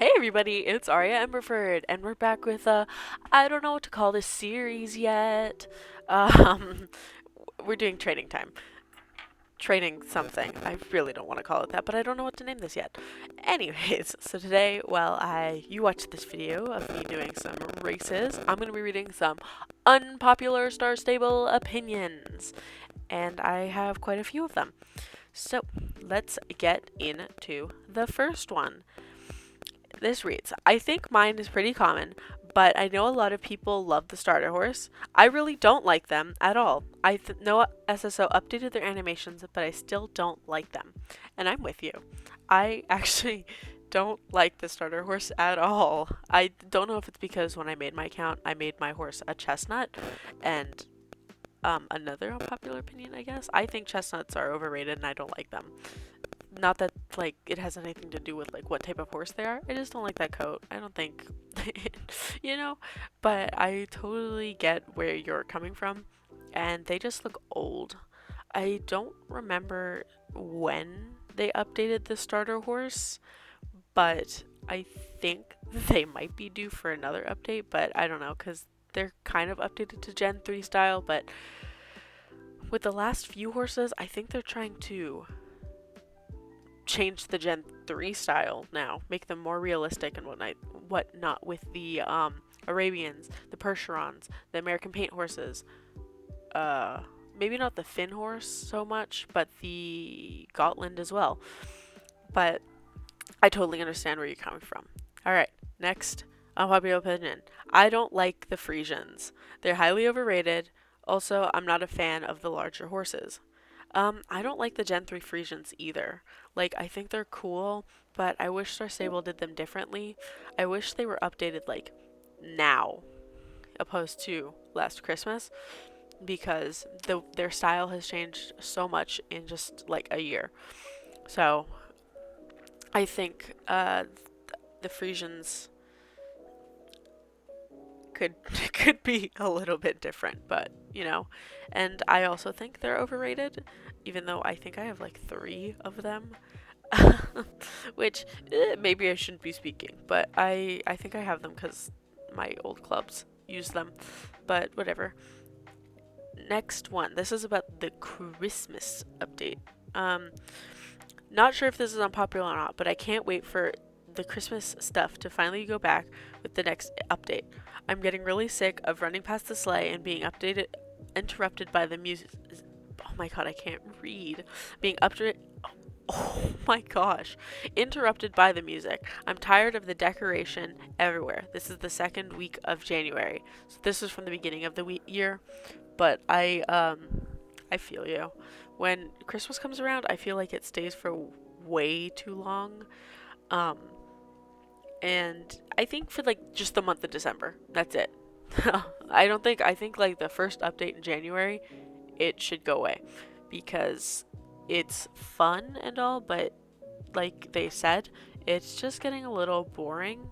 Hey everybody, it's Aria Emberford, and we're back with I don't know what to call this series yet. Um, we're doing training time. Training something. I really don't want to call it that, but I don't know what to name this yet. Anyways, so today, you watched this video of me doing some races, I'm going to be reading some unpopular Star Stable opinions, and I have quite a few of them. So, let's get into the first one. This reads, I think mine is pretty common, but I know a lot of people love the starter horse. I really don't like them at all. Know SSO updated their animations, but I still don't like them. And I'm with you. I actually don't like the starter horse at all. I don't know if it's because when I made my account, I made my horse a chestnut, and another unpopular opinion, I guess. I think chestnuts are overrated and I don't like them. Not that like it has anything to do with like what type of horse they are. I just don't like that coat. I don't think you know, but I totally get where you're coming from, and they just look old. I don't remember when they updated the starter horse, but I think they might be due for another update, but I don't know cuz they're kind of updated to Gen 3 style, but with the last few horses, I think they're trying to change the Gen 3 style now, make them more realistic and whatnot with the Arabians, the Percherons, the American paint horses. Maybe not the Finn horse so much, but the Gotland as well. But I totally understand where you're coming from. All right, next unpopular opinion. I don't like the Frisians. They're highly overrated. Also, I'm not a fan of the larger horses. I don't like the Gen 3 Frisians either. Like, I think they're cool, but I wish Star Stable did them differently. I wish they were updated, like, now, opposed to last Christmas, because their style has changed so much in just, like, a year. So, I think, the Frisians could could be a little bit different, but and I also think they're overrated, even though I think I have like 3 of them. Which maybe I shouldn't be speaking, but I think I have them because my old clubs use them, but whatever. Next one, this is about the Christmas update. Not sure if this is unpopular or not, but I can't wait for the Christmas stuff to finally go back with the next update. I'm getting really sick of running past the sleigh and being interrupted by the music. Oh my god, I can't read. Being updated. Oh my gosh. Interrupted by the music. I'm tired of the decoration everywhere. This is the second week of January. So this is from the beginning of the year, but I feel you. When Christmas comes around, I feel like it stays for way too long. Um and I think for like just the month of December. That's it. I think like the first update in January, it should go away because it's fun and all, but like they said, it's just getting a little boring.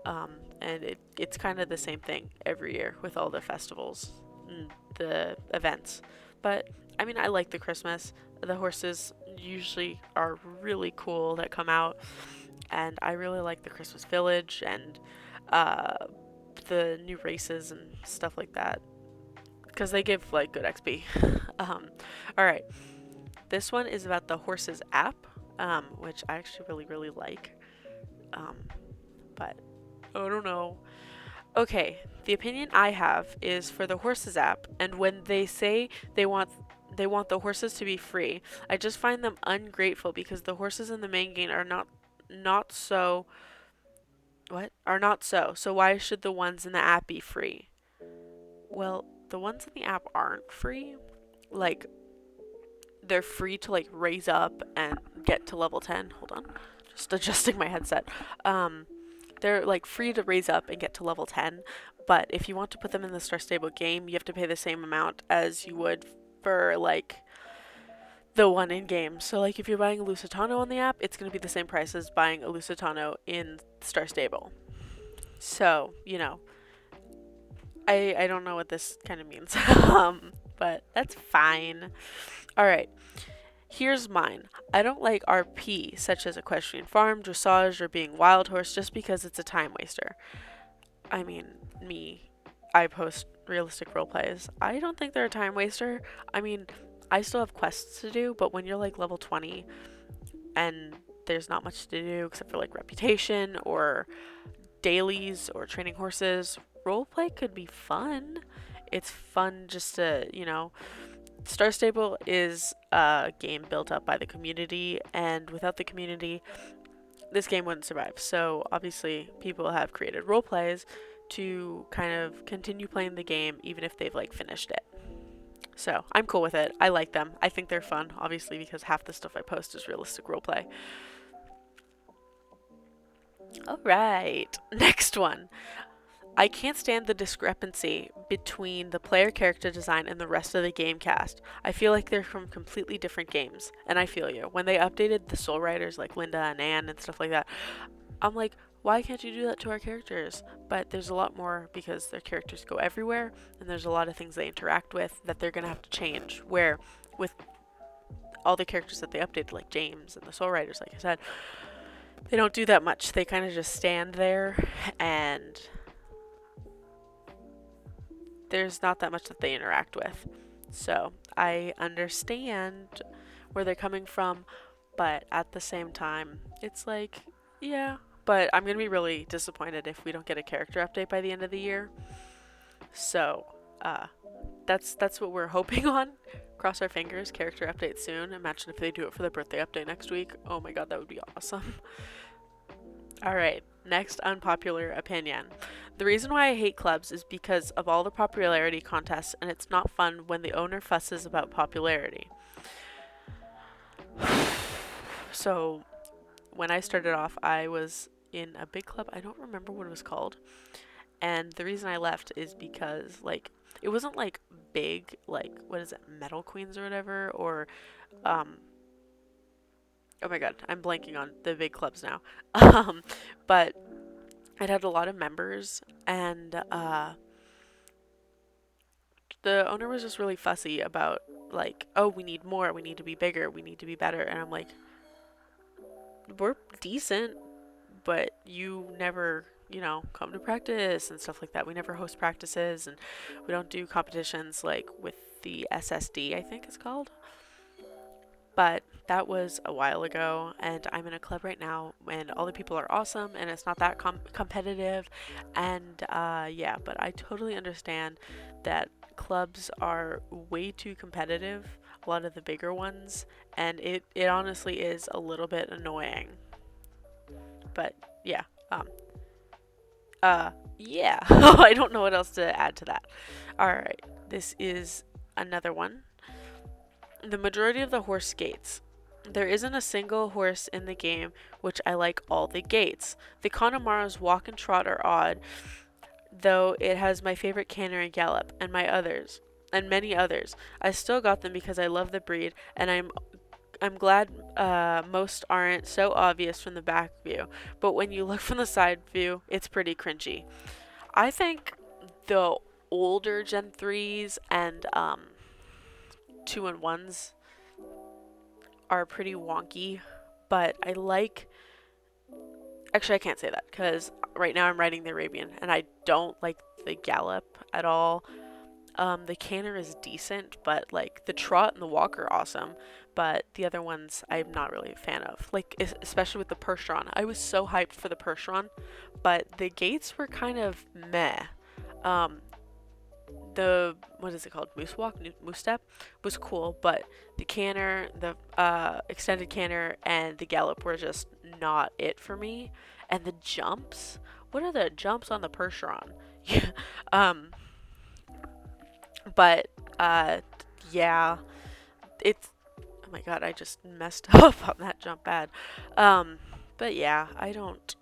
And it's kind of the same thing every year with all the festivals and the events. But I mean, I like the Christmas. The horses usually are really cool that come out, and I really like the Christmas Village and uh, the new races and stuff like that because they give like good XP. All right, this one is about the horses app, which I actually really like. Um, but I don't know. Okay, the opinion I have is for the horses app, and when they say they want the horses to be free, I just find them ungrateful because the horses in the main game are not so are not so. So why should the ones in the app be free? Well, the ones in the app aren't free. Like they're free to like raise up and get to level 10. Hold on. Just adjusting my headset. They're like free to raise up and get to level 10, but if you want to put them in the Star Stable game, you have to pay the same amount as you would for like the one in game. So like if you're buying a Lusitano on the app, it's going to be the same price as buying a Lusitano in Star Stable. So, I don't know what this kind of means. But that's fine. All right. Here's mine. I don't like RP, such as equestrian farm, dressage, or being wild horse just because it's a time waster. I mean, me, I post realistic role plays. I don't think they're a time waster. I mean, I still have quests to do, but when you're like level 20 and there's not much to do except for like reputation or dailies or training horses, roleplay could be fun. It's fun just to, Star Stable is a game built up by the community, and without the community, this game wouldn't survive. So obviously, people have created role plays to kind of continue playing the game even if they've like finished it. So I'm cool with it. I like them. I think they're fun, obviously, because half the stuff I post is realistic roleplay. All right, next one. I can't stand the discrepancy between the player character design and the rest of the game cast. I feel like they're from completely different games, and I feel you. When they updated the Soul Riders like Linda and Anne and stuff like that, I'm like, why can't you do that to our characters? But there's a lot more because their characters go everywhere, and there's a lot of things they interact with that they're going to have to change. Where with all the characters that they updated, like James and the Soul Riders, like I said, they don't do that much. They kind of just stand there, and there's not that much that they interact with. So I understand where they're coming from, but at the same time, it's like, yeah. But I'm going to be really disappointed if we don't get a character update by the end of the year. So that's what we're hoping on. Cross our fingers, character update soon. Imagine if they do it for the birthday update next week. Oh my god, that would be awesome. Alright, next unpopular opinion. The reason why I hate clubs is because of all the popularity contests, and it's not fun when the owner fusses about popularity. So, when I started off, I was in a big club. I don't remember what it was called. And the reason I left is because, like, it wasn't, like, big, like, what is it, Metal Queens or whatever, or, oh my god, I'm blanking on the big clubs now. But it had a lot of members, and the owner was just really fussy about, like, oh, we need more, we need to be bigger, we need to be better, and I'm like, we're decent, but you never, come to practice and stuff like that. We never host practices, and we don't do competitions like with the SSD, I think it's called. But that was a while ago, and I'm in a club right now, and all the people are awesome, and it's not that competitive, and yeah, but I totally understand that clubs are way too competitive, a lot of the bigger ones, and it honestly is a little bit annoying. But yeah, yeah, I don't know what else to add to that. Alright, this is another one. The majority of the horse gates. There isn't a single horse in the game which I like all the gates. The Connemara's walk and trot are odd, though it has my favorite canter and gallop, and many others. I still got them because I love the breed, and I'm glad most aren't so obvious from the back view, but when you look from the side view, it's pretty cringy. I think the older Gen 3s and 2 and 1s are pretty wonky, but I like. Actually, I can't say that because right now I'm riding the Arabian and I don't like the gallop at all. The canter is decent, but like the trot and the walk are awesome. But the other ones I'm not really a fan of. Like especially with the Percheron, I was so hyped for the Percheron, but the gates were kind of meh. Um, the what is it called, moose walk, moose step was cool, but the canter, the extended canter, and the gallop were just not it for me. And the jumps, what are the jumps on the Percheron? um but yeah, it's, oh my god, I just messed up on that jump bad. But yeah, I don't,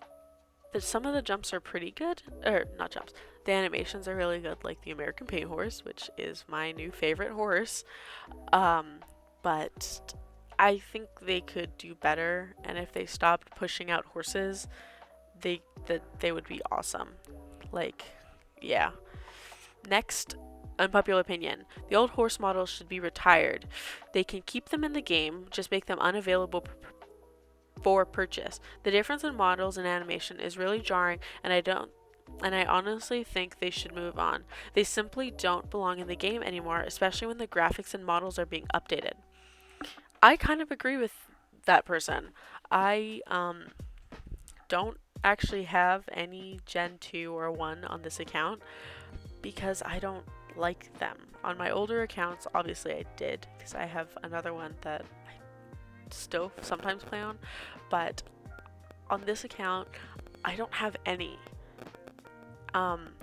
some of the jumps are pretty good, or not jumps, the animations are really good, like the American Paint Horse, which is my new favorite horse. But I think they could do better, and if they stopped pushing out horses, they would be awesome. Like, yeah. Next, Unpopular opinion. The old horse models should be retired. They can keep them in the game, just make them unavailable for purchase. The difference in models and animation is really jarring, and I honestly think they should move on. They simply don't belong in the game anymore, especially when the graphics and models are being updated. I kind of agree with that person. I don't actually have any Gen 2 or 1 on this account because I don't like them. On my older accounts, obviously I did, because I have another one that I still sometimes play on, but on this account, I don't have any.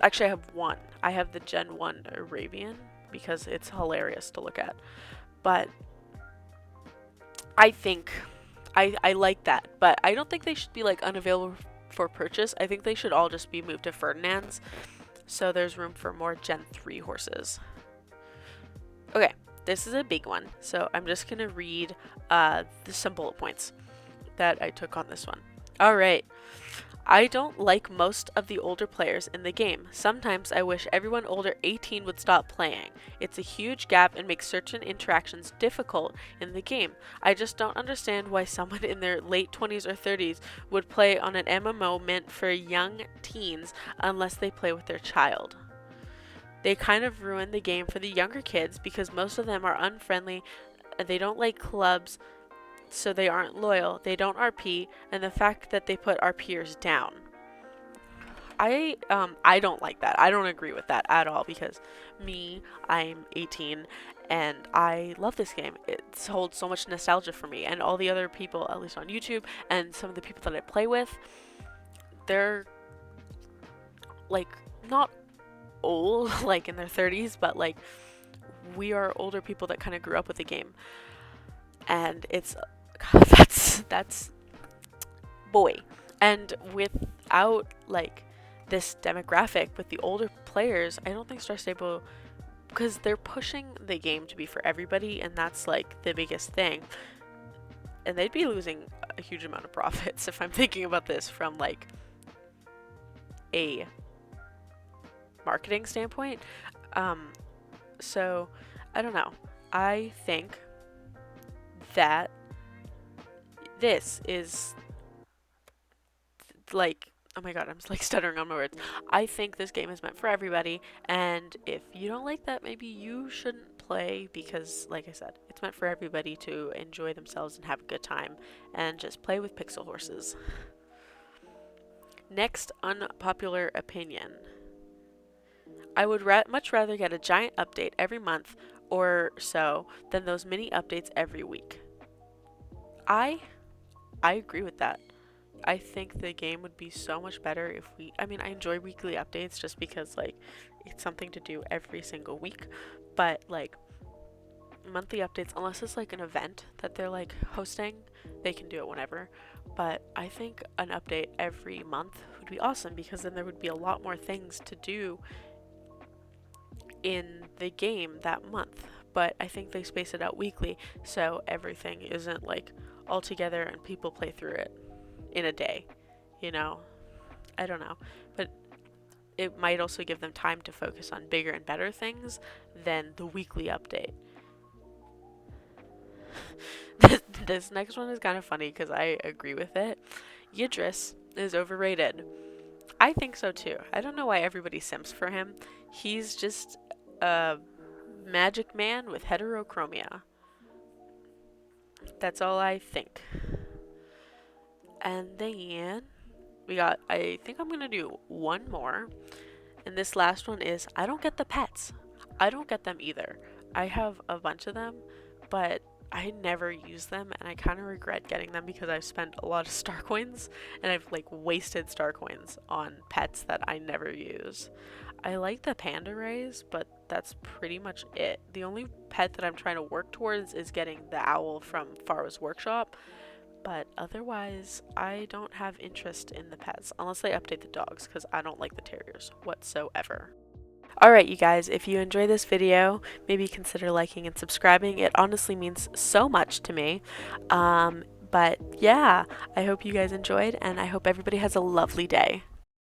Actually I have one. I have the Gen 1 Arabian because it's hilarious to look at. But I think I like that, but I don't think they should be like unavailable for purchase. I think they should all just be moved to Ferdinand's, so there's room for more Gen 3 horses. Okay, this is a big one, so I'm just gonna read some bullet points that I took on this one. Alright, I don't like most of the older players in the game. Sometimes I wish everyone older 18 would stop playing. It's a huge gap and makes certain interactions difficult in the game. I just don't understand why someone in their late 20s or 30s would play on an MMO meant for young teens unless they play with their child. They kind of ruin the game for the younger kids because most of them are unfriendly, they don't like clubs, so they aren't loyal, they don't RP, and the fact that they put RPers down. I don't like that. I don't agree with that at all because I'm 18 and I love this game. It holds so much nostalgia for me, and all the other people, at least on YouTube, and some of the people that I play with, they're like not old, like in their 30s, but like we are older people that kind of grew up with the game. And it's God, that's boy. And without like this demographic with the older players, I don't think Star Stable, because they're pushing the game to be for everybody, and that's like the biggest thing. And they'd be losing a huge amount of profits if I'm thinking about this from like a marketing standpoint. So I don't know. I think that this is like, oh my god, I'm like stuttering on my words. I think this game is meant for everybody, and if you don't like that, maybe you shouldn't play because, like I said, it's meant for everybody to enjoy themselves and have a good time and just play with pixel horses. Next unpopular opinion. I would much rather get a giant update every month or so than those mini updates every week. I agree with that. I think the game would be so much better if I enjoy weekly updates just because like it's something to do every single week, but like monthly updates, unless it's like an event that they're like hosting, they can do it whenever. But I think an update every month would be awesome because then there would be a lot more things to do in the game that month. But I think they space it out weekly so everything isn't like all together and people play through it in a day, you know? I don't know, but it might also give them time to focus on bigger and better things than the weekly update. This next one is kind of funny because I agree with it. Yidris is overrated. I think so too. I don't know why everybody simps for him. He's just a magic man with heterochromia. That's all I think. And then I think I'm gonna do one more. And this last one is, I don't get the pets. I don't get them either. I have a bunch of them, but I never use them, and I kind of regret getting them because I've spent a lot of star coins, and I've like wasted star coins on pets that I never use. I like the panda rays, but that's pretty much it. The only pet that I'm trying to work towards is getting the owl from Farah's workshop, but otherwise I don't have interest in the pets unless they update the dogs because I don't like the terriers whatsoever. Alright you guys, if you enjoy this video, maybe consider liking and subscribing. It honestly means so much to me. But yeah, I hope you guys enjoyed, and I hope everybody has a lovely day.